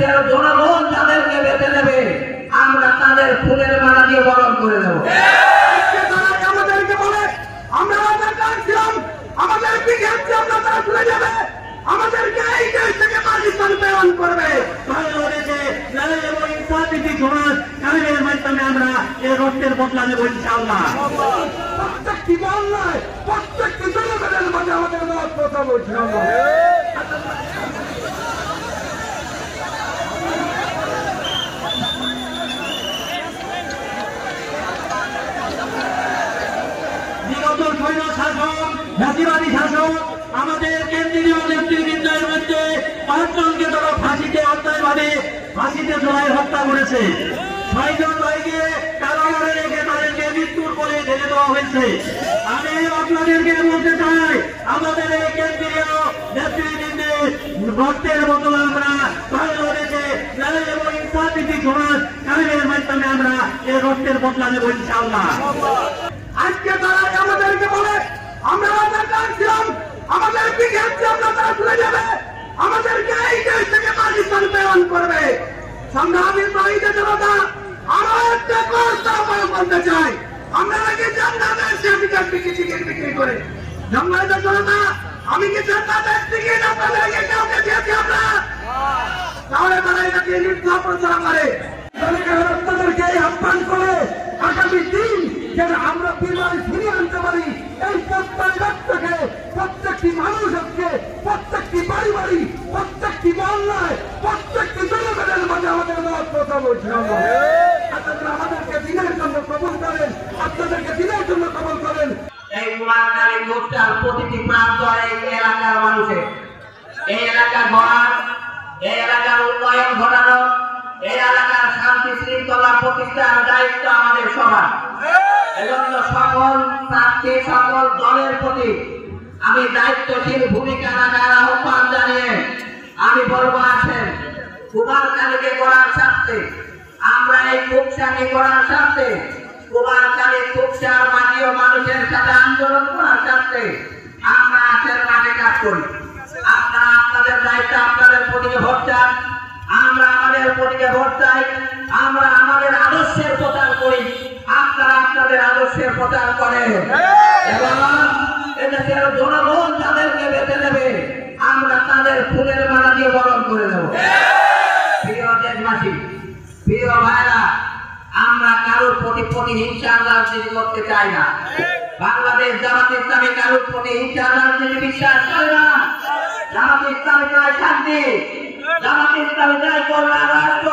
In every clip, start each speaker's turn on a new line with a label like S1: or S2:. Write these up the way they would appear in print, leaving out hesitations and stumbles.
S1: এদেশের জনগণ যাদেরকে বেছে নেবে আমরা তাদের ফুলের মালা দিয়ে বরণ করে দেব।
S2: আমাদেরকে বলে আমরা ছিলাম আমাদের পিঠে তারা তুলে যাবে, আমাদেরকে এই দেশ থেকে পাকিস্তান প্রেরণ করবে। আমরা এই রক্তের বদলা নেব ইনশাআল্লাহ। প্রত্যেকটি মহল্লায় প্রত্যেকটি জনগণের মাঝে আমাদের মত কথা বলছি। বিগত সৈন্য শাসন, জাতিবাদী শাসন আমাদের কেন্দ্রীয় নেতৃবৃন্দের মধ্যে 5 জনকে তারা ফাঁসিতে অন্যায়ভাবে ফাঁসিতে ঝুলায় হত্যা করেছে। 6 জন ভাইকে কারাগারে রেখে তাদেরকে মৃত্যুর কোলে ঢেলে দেওয়া হয়েছে। আমি আপনাদেরকে বলতে চাই আমাদের এই কেন্দ্রীয় নেতৃবৃন্দের রক্তের বদলে আমরা বাংলাদেশে ন্যায় এবং ইনসাফ ভিত্তিক সমাজ কায়েমের মাধ্যমে আমরা এই রক্তের বদলা নেব ইনশাআল্লাহ। আজকে তারা আমাদেরকে বলে আমরা ছিলাম আমাদের পিঠে তারা তুলে যাবে, আমাদেরকে এই দেশ থেকে পাকিস্তান প্রেরণ করবে। সংগ্রামী শহীদের জনতা আরো একটা কথা বলতে চাই, আমরা নাকি জান্নাতের সার্টিফিকেট বিক্রি করে জঙ্গলের জনতা আমি কি জান্নাতের টিকিট আপনাদেরকে কাউকে দিয়েছি আমরা? তাহলে তারা এটাকে মিথ্যা প্রচার করে তাদেরকে আহ্বান করে আগামী দিন যেন আমরা বিমান ফিরিয়ে আনতে পারি। এই প্রত্যেককে প্রত্যেকটি মানুষকে প্রত্যেকটি বাড়ি বাড়ি প্রত্যেকটি মহল্লায় প্রত্যেকটি জনগণের মাঝে আমাদের মত কথা বলছি। আপনারা আমাদেরকে দিনের জন্য কবুল করেন, আপনাদেরকে দিনের জন্য কবুল করেন।
S1: এই কুমারখালী কোস্টাল প্রতিটি প্রান্ত এই এলাকার মানুষের এই এলাকার গড়ার এই এলাকার উন্নয়ন ঘটানো এই এলাকার শান্তি শৃঙ্খলা প্রতিষ্ঠার দায়িত্ব আমাদের সবার। এজন্য সকল প্রার্থী সকল দলের প্রতি আমি দায়িত্বশীল ভূমিকা রাখার আহ্বান জানিয়ে আমি বলবো আসেন কুমারখালীকে গড়ার স্বার্থে আমরা এই কুকসাকে গড়ার স্বার্থে কুমারখালী কুকসার মাটিও মানুষের সাথে আন্দোলন করার স্বার্থে আমরা আসেন মাঠে কাজ করি। আপনারা আপনাদের দায়িত্ব আপনাদের প্রতিকে ভোট চান, আমরা আমাদের প্রতিকে ভোট চাই, আমরা আমাদের আদর্শের প্রচার করি, আপনারা আপনাদের আদর্শের প্রচার করেন এবং এদেশের জনগণ যাদেরকে বেছে নেবে আমরা তাদের ফুলের মালা দিয়ে বরণ করে দেব। প্রিয় দেশবাসী, প্রিয় ভাইরা, আমরা কারোর প্রতি প্রতিহিংসার রাজনীতি করতে চাই না। বাংলাদেশ জামাত ইসলামী কারোর প্রতি হিংসার রাজনীতি বিশ্বাস করে না। জামাত ইসলামী চায় শান্তি, জামাত ইসলামী চায় কল্যাণ রাষ্ট্র,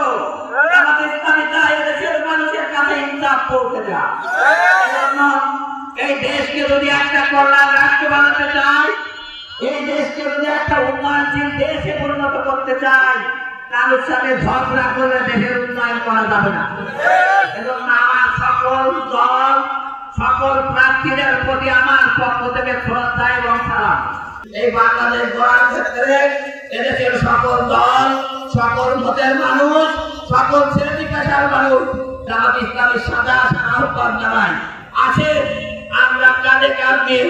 S1: জামাত ইসলামী চায় এদেশের মানুষের কাছে ইনসাফ পৌঁছে দেওয়া। এজন্য এই দেশকে যদি একটা কল্যাণ রাষ্ট্র বানাতে চাই, এই দেশকে যদি একটা উন্নয়নশীল দেশে পরিণত করতে চাই, কারোর সাথে ঝগড়া করলে দেশের উন্নয়ন করা যাবে না। এজন্য আমার সকল দল সকল প্রার্থীদের প্রতি আমার পক্ষ থেকে শ্রদ্ধা এবং সালাম। এই বাংলাদেশ গড়ার ক্ষেত্রে এদেশের সকল দল সকল মতের মানুষ সকল শ্রেণী পেশার মানুষ জামাত ইসলামের সাদা আহ্বান জানাই, আসেন আমরা কাঁধে কাঁধ নিয়ে